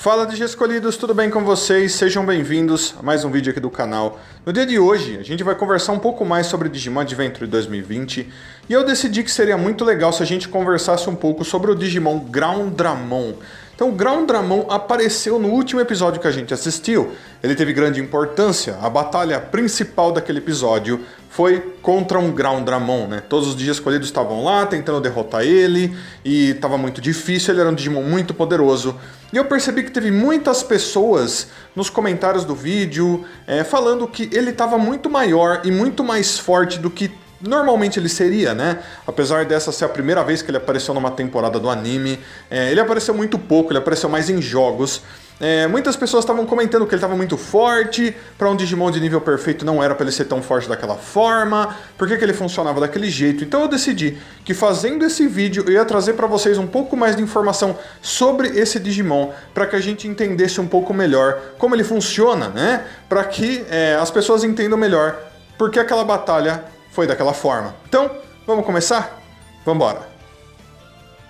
Fala Digi Escolhidos, tudo bem com vocês? Sejam bem-vindos a mais um vídeo aqui do canal. No dia de hoje, a gente vai conversar um pouco mais sobre Digimon Adventure 2020 e eu decidi que seria muito legal se a gente conversasse um pouco sobre o Digimon Groundramon. Então o Groundramon apareceu no último episódio que a gente assistiu. Ele teve grande importância, a batalha principal daquele episódio foi contra um Groundramon, né? Todos os Digi Escolhidos estavam lá tentando derrotar ele e estava muito difícil, ele era um Digimon muito poderoso. E eu percebi que teve muitas pessoas nos comentários do vídeo falando que ele estava muito maior e muito mais forte do que normalmente ele seria, né? Apesar dessa ser a primeira vez que ele apareceu numa temporada do anime, ele apareceu muito pouco, ele apareceu mais em jogos. Muitas pessoas estavam comentando que ele estava muito forte, para um Digimon de nível perfeito não era para ele ser tão forte daquela forma, por que ele funcionava daquele jeito. Então eu decidi que fazendo esse vídeo eu ia trazer para vocês um pouco mais de informação sobre esse Digimon, para que a gente entendesse um pouco melhor como ele funciona, né? Para que as pessoas entendam melhor por que aquela batalha foi daquela forma. Então, vamos começar? Vamos embora!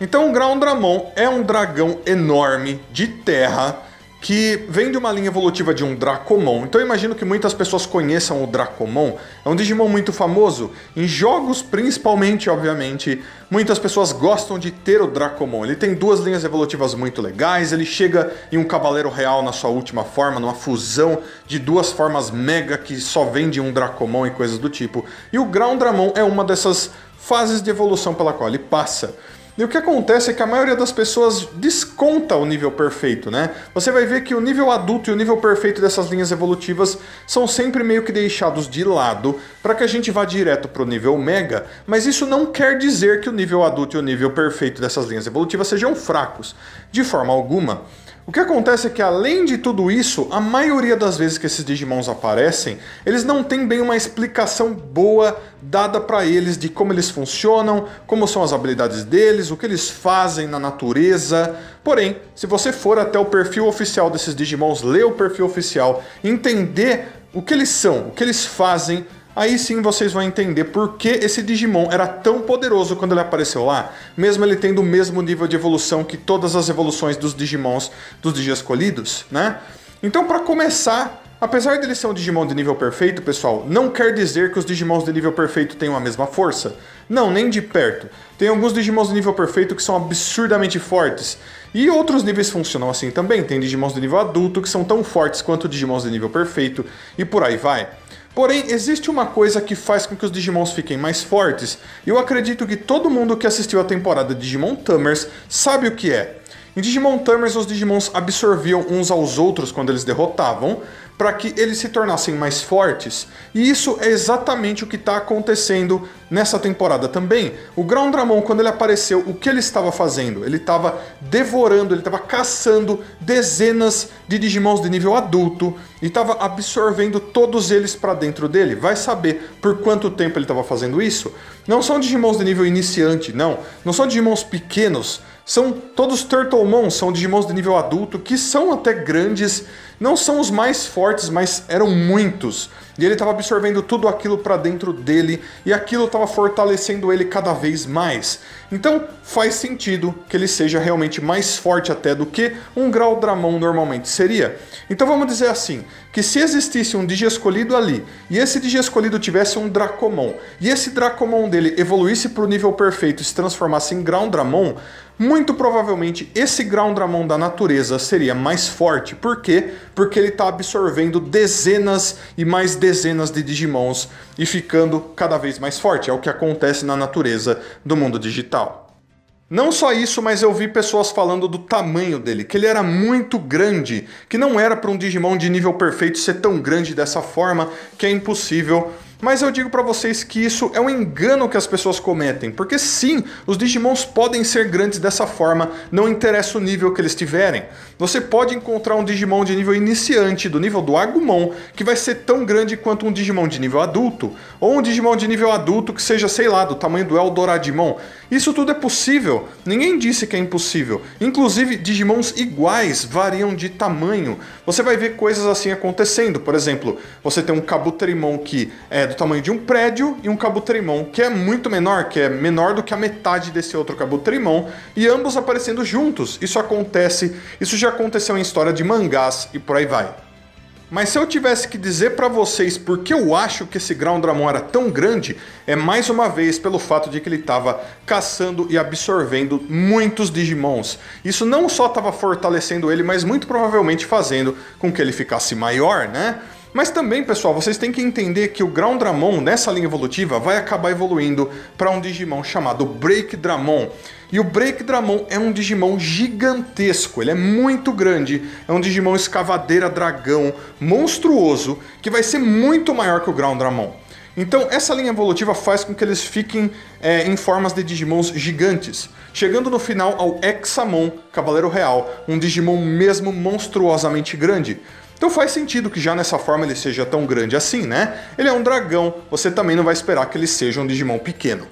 Então o Groundramon é um dragão enorme de terra que vem de uma linha evolutiva de um Dracomon. Então eu imagino que muitas pessoas conheçam o Dracomon. É um Digimon muito famoso. Em jogos, principalmente, obviamente, muitas pessoas gostam de ter o Dracomon. Ele tem duas linhas evolutivas muito legais, ele chega em um Cavaleiro Real na sua última forma, numa fusão de duas formas mega que só vem de um Dracomon e coisas do tipo. E o Groundramon é uma dessas fases de evolução pela qual ele passa. E o que acontece é que a maioria das pessoas desconta o nível perfeito, né? Você vai ver que o nível adulto e o nível perfeito dessas linhas evolutivas são sempre meio que deixados de lado para que a gente vá direto para o nível Mega, mas isso não quer dizer que o nível adulto e o nível perfeito dessas linhas evolutivas sejam fracos, de forma alguma. O que acontece é que, além de tudo isso, a maioria das vezes que esses Digimons aparecem, eles não têm bem uma explicação boa dada para eles de como eles funcionam, como são as habilidades deles, o que eles fazem na natureza. Porém, se você for até o perfil oficial desses Digimons, ler o perfil oficial, entender o que eles são, o que eles fazem, aí sim vocês vão entender por que esse Digimon era tão poderoso quando ele apareceu lá, mesmo ele tendo o mesmo nível de evolução que todas as evoluções dos Digimons dos Digi Escolhidos, né? Então, para começar, apesar dele ser um Digimon de nível perfeito, pessoal, não quer dizer que os Digimons de nível perfeito tenham a mesma força. Não, nem de perto. Tem alguns Digimons de nível perfeito que são absurdamente fortes. E outros níveis funcionam assim também. Tem Digimons de nível adulto que são tão fortes quanto Digimons de nível perfeito e por aí vai. Porém, existe uma coisa que faz com que os Digimons fiquem mais fortes, e eu acredito que todo mundo que assistiu a temporada de Digimon Tamers sabe o que é. Em Digimon Tamers, os Digimons absorviam uns aos outros quando eles derrotavam, para que eles se tornassem mais fortes. E isso é exatamente o que está acontecendo nessa temporada também. O Groundramon, quando ele apareceu, o que ele estava fazendo? Ele estava devorando, ele estava caçando dezenas de Digimons de nível adulto e estava absorvendo todos eles para dentro dele. Vai saber por quanto tempo ele estava fazendo isso? Não são Digimons de nível iniciante, não. Não são Digimons pequenos. São todos Turtlemon, são Digimons de nível adulto, que são até grandes, não são os mais fortes, mas eram muitos. E ele estava absorvendo tudo aquilo para dentro dele, e aquilo estava fortalecendo ele cada vez mais. Então faz sentido que ele seja realmente mais forte até do que um Groundramon normalmente seria. Então vamos dizer assim, que se existisse um Digi Escolhido ali, e esse Digi Escolhido tivesse um Dracomon, e esse Dracomon dele evoluísse para o nível perfeito e se transformasse em Groundramon, muito provavelmente esse Groundramon da natureza seria mais forte. Por quê? Porque ele está absorvendo dezenas e mais dezenas de Digimons e ficando cada vez mais forte. É o que acontece na natureza do mundo digital. Não só isso, mas eu vi pessoas falando do tamanho dele, que ele era muito grande, que não era para um Digimon de nível perfeito ser tão grande dessa forma, que é impossível. Mas eu digo pra vocês que isso é um engano que as pessoas cometem, porque sim, os Digimons podem ser grandes dessa forma, não interessa o nível que eles tiverem. Você pode encontrar um Digimon de nível iniciante, do nível do Agumon, que vai ser tão grande quanto um Digimon de nível adulto, ou um Digimon de nível adulto que seja, sei lá, do tamanho do Eldoradimon. Isso tudo é possível, ninguém disse que é impossível. Inclusive, Digimons iguais variam de tamanho. Você vai ver coisas assim acontecendo, por exemplo, você tem um Kabuterimon que é do tamanho de um prédio, e um Kabuterimon que é muito menor, que é menor do que a metade desse outro Kabuterimon, e ambos aparecendo juntos. Isso já aconteceu em história de mangás e por aí vai. Mas se eu tivesse que dizer pra vocês por que eu acho que esse Groundramon era tão grande, é mais uma vez pelo fato de que ele estava caçando e absorvendo muitos Digimons. Isso não só estava fortalecendo ele, mas muito provavelmente fazendo com que ele ficasse maior, né? Mas também, pessoal, vocês têm que entender que o Groundramon, nessa linha evolutiva, vai acabar evoluindo para um Digimon chamado Breakdramon. E o Breakdramon é um Digimon gigantesco, ele é muito grande, é um Digimon escavadeira dragão monstruoso, que vai ser muito maior que o Groundramon. Então essa linha evolutiva faz com que eles fiquem em formas de Digimons gigantes, chegando no final ao Hexamon, Cavaleiro Real, um Digimon mesmo monstruosamente grande. Então faz sentido que já nessa forma ele seja tão grande assim, né? Ele é um dragão, você também não vai esperar que ele seja um Digimon pequeno.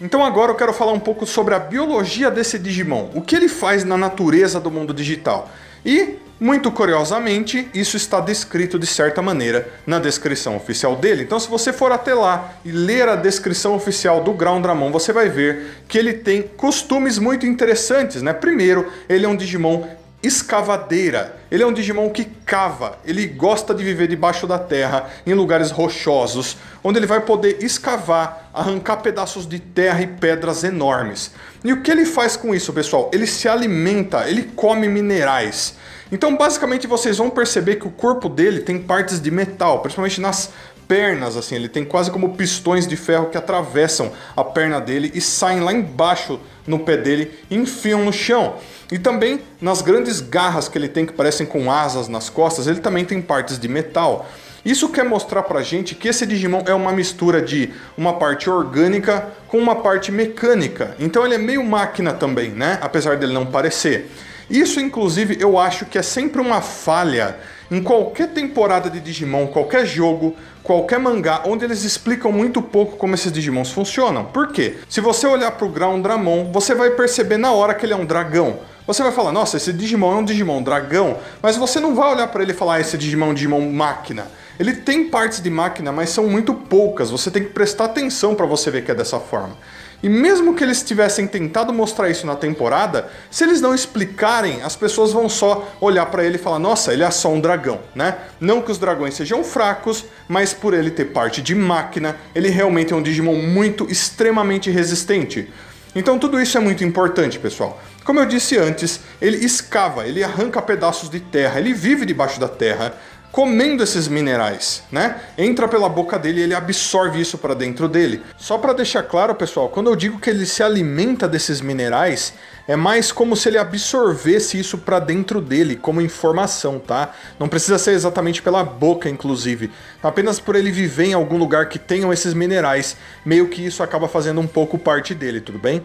Então agora eu quero falar um pouco sobre a biologia desse Digimon, o que ele faz na natureza do mundo digital. E, muito curiosamente, isso está descrito de certa maneira na descrição oficial dele. Então se você for até lá e ler a descrição oficial do Groundramon, você vai ver que ele tem costumes muito interessantes, né? Primeiro, ele é um Digimon escavadeira. Ele é um Digimon que cava, ele gosta de viver debaixo da terra, em lugares rochosos, onde ele vai poder escavar, arrancar pedaços de terra e pedras enormes. E o que ele faz com isso, pessoal? Ele se alimenta, ele come minerais. Então, basicamente, vocês vão perceber que o corpo dele tem partes de metal, principalmente nas pernas, assim, ele tem quase como pistões de ferro que atravessam a perna dele e saem lá embaixo no pé dele e enfiam no chão. E também nas grandes garras que ele tem, que parecem com asas nas costas, ele também tem partes de metal. Isso quer mostrar pra gente que esse Digimon é uma mistura de uma parte orgânica com uma parte mecânica. Então ele é meio máquina também, né? Apesar dele não parecer. Isso, inclusive, eu acho que é sempre uma falha em qualquer temporada de Digimon, qualquer jogo, qualquer mangá, onde eles explicam muito pouco como esses Digimons funcionam. Por quê? Se você olhar pro Groundramon, você vai perceber na hora que ele é um dragão. Você vai falar, nossa, esse Digimon é um Digimon dragão, mas você não vai olhar para ele e falar, esse Digimon é um Digimon máquina. Ele tem partes de máquina, mas são muito poucas, você tem que prestar atenção para você ver que é dessa forma. E mesmo que eles tivessem tentado mostrar isso na temporada, se eles não explicarem, as pessoas vão só olhar para ele e falar, nossa, ele é só um dragão, né? Não que os dragões sejam fracos, mas por ele ter parte de máquina, ele realmente é um Digimon muito, extremamente resistente. Então tudo isso é muito importante, pessoal. Como eu disse antes, ele escava, ele arranca pedaços de terra, ele vive debaixo da terra, comendo esses minerais, né? Entra pela boca dele e ele absorve isso para dentro dele. Só para deixar claro, pessoal, quando eu digo que ele se alimenta desses minerais, é mais como se ele absorvesse isso para dentro dele, como informação, tá? Não precisa ser exatamente pela boca, inclusive. Apenas por ele viver em algum lugar que tenham esses minerais, meio que isso acaba fazendo um pouco parte dele, tudo bem?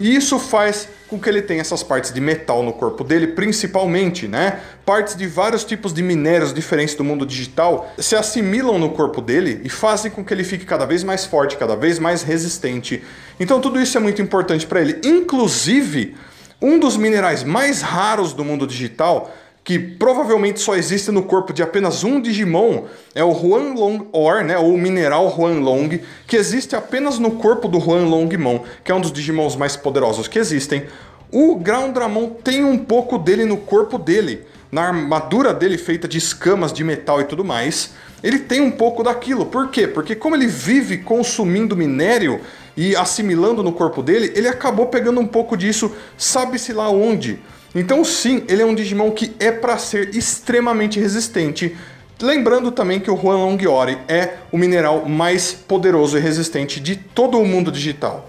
E isso faz com que ele tenha essas partes de metal no corpo dele, principalmente, né? Partes de vários tipos de minérios diferentes do mundo digital se assimilam no corpo dele e fazem com que ele fique cada vez mais forte, cada vez mais resistente. Então tudo isso é muito importante para ele. Inclusive, um dos minerais mais raros do mundo digital, que provavelmente só existe no corpo de apenas um Digimon, é o Huanglong Ore, né, ou o mineral Huanglong, que existe apenas no corpo do Huanglongmon, que é um dos Digimons mais poderosos que existem. O Groundramon tem um pouco dele no corpo dele, na armadura dele feita de escamas de metal e tudo mais, ele tem um pouco daquilo. Por quê? Porque como ele vive consumindo minério e assimilando no corpo dele, ele acabou pegando um pouco disso, sabe-se lá onde. Então sim, ele é um Digimon que é para ser extremamente resistente. Lembrando também que o Huanglong Ore é o mineral mais poderoso e resistente de todo o mundo digital.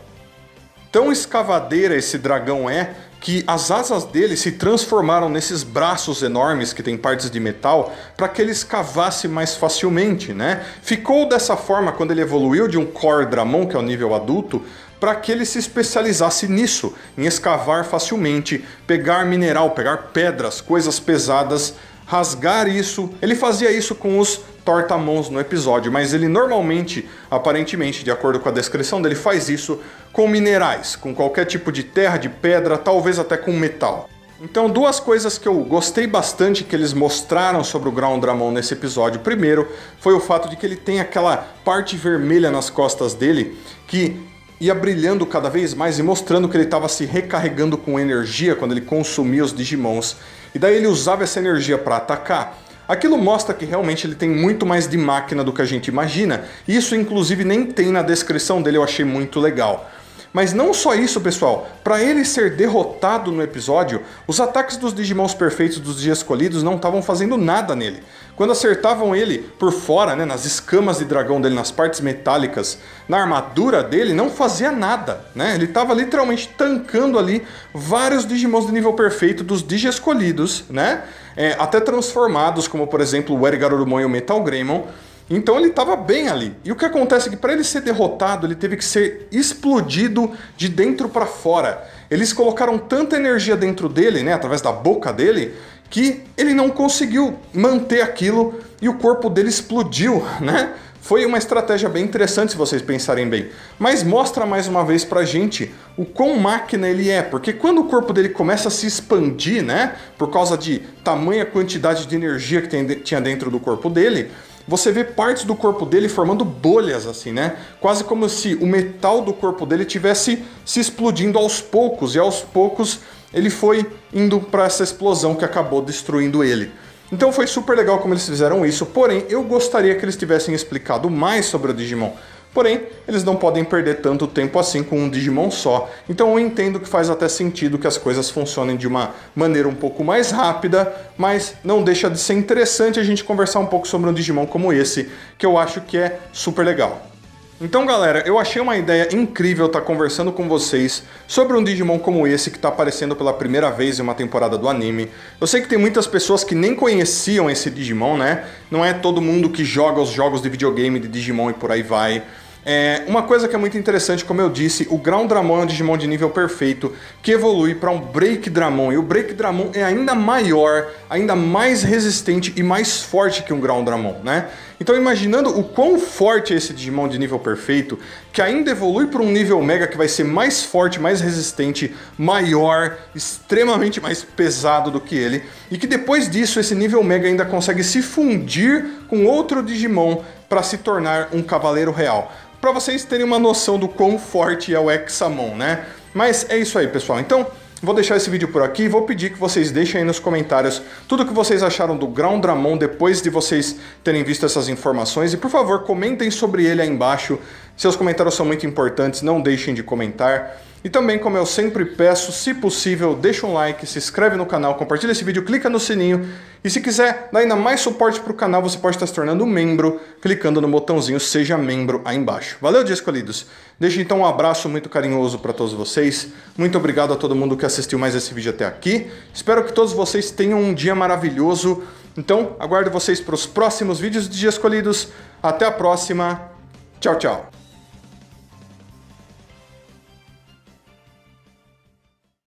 Tão escavadeira esse dragão é que as asas dele se transformaram nesses braços enormes que tem partes de metal para que ele escavasse mais facilmente, né? Ficou dessa forma quando ele evoluiu de um Core Dramon, que é o nível adulto, para que ele se especializasse nisso, em escavar facilmente, pegar mineral, pegar pedras, coisas pesadas, rasgar isso. Ele fazia isso com os Tortamons no episódio, mas ele normalmente, aparentemente, de acordo com a descrição dele, faz isso com minerais, com qualquer tipo de terra, de pedra, talvez até com metal. Então, duas coisas que eu gostei bastante que eles mostraram sobre o Groundramon nesse episódio. Primeiro, foi o fato de que ele tem aquela parte vermelha nas costas dele que ia brilhando cada vez mais e mostrando que ele estava se recarregando com energia quando ele consumia os Digimons. E daí ele usava essa energia para atacar. Aquilo mostra que realmente ele tem muito mais de máquina do que a gente imagina. E isso, inclusive, nem tem na descrição dele, eu achei muito legal. Mas não só isso, pessoal, para ele ser derrotado no episódio, os ataques dos Digimons perfeitos dos Dias Escolhidos não estavam fazendo nada nele. Quando acertavam ele por fora, né, nas escamas de dragão dele, nas partes metálicas, na armadura dele, não fazia nada, né? Ele estava literalmente tancando ali vários Digimons de nível perfeito dos Digi Escolhidos, né? Até transformados, como por exemplo o Erigarurumon e o Metal Greymon. Então ele estava bem ali. E o que acontece é que para ele ser derrotado, ele teve que ser explodido de dentro para fora. Eles colocaram tanta energia dentro dele, né, através da boca dele, que ele não conseguiu manter aquilo e o corpo dele explodiu, né? Foi uma estratégia bem interessante se vocês pensarem bem. Mas mostra mais uma vez pra gente o quão máquina ele é. Porque quando o corpo dele começa a se expandir, né, por causa de tamanha quantidade de energia que tinha dentro do corpo dele, você vê partes do corpo dele formando bolhas, assim, né? Quase como se o metal do corpo dele tivesse se explodindo aos poucos, e aos poucos ele foi indo para essa explosão que acabou destruindo ele. Então foi super legal como eles fizeram isso, porém eu gostaria que eles tivessem explicado mais sobre o Digimon. Porém, eles não podem perder tanto tempo assim com um Digimon só. Então eu entendo que faz até sentido que as coisas funcionem de uma maneira um pouco mais rápida, mas não deixa de ser interessante a gente conversar um pouco sobre um Digimon como esse, que eu acho que é super legal. Então, galera, eu achei uma ideia incrível estar conversando com vocês sobre um Digimon como esse que está aparecendo pela primeira vez em uma temporada do anime. Eu sei que tem muitas pessoas que nem conheciam esse Digimon, né? Não é todo mundo que joga os jogos de videogame de Digimon e por aí vai. Uma coisa que é muito interessante, como eu disse, o Groundramon é um Digimon de nível perfeito que evolui para um Breakdramon, e o Breakdramon é ainda maior, ainda mais resistente e mais forte que um Groundramon, né? Então imaginando o quão forte é esse Digimon de nível perfeito, que ainda evolui para um nível Mega que vai ser mais forte, mais resistente, maior, extremamente mais pesado do que ele, e que depois disso esse nível Mega ainda consegue se fundir com outro Digimon para se tornar um Cavaleiro Real. Para vocês terem uma noção do quão forte é o Examon, né? Mas é isso aí, pessoal. Então, vou deixar esse vídeo por aqui e vou pedir que vocês deixem aí nos comentários tudo o que vocês acharam do Groundramon depois de vocês terem visto essas informações. E, por favor, comentem sobre ele aí embaixo. Seus comentários são muito importantes, não deixem de comentar. E também, como eu sempre peço, se possível, deixa um like, se inscreve no canal, compartilha esse vídeo, clica no sininho. E se quiser dar ainda mais suporte para o canal, você pode estar se tornando um membro, clicando no botãozinho Seja Membro aí embaixo. Valeu, Dias Escolhidos! Deixo então um abraço muito carinhoso para todos vocês. Muito obrigado a todo mundo que assistiu mais esse vídeo até aqui. Espero que todos vocês tenham um dia maravilhoso. Então, aguardo vocês para os próximos vídeos de Dias Escolhidos. Até a próxima. Tchau, tchau!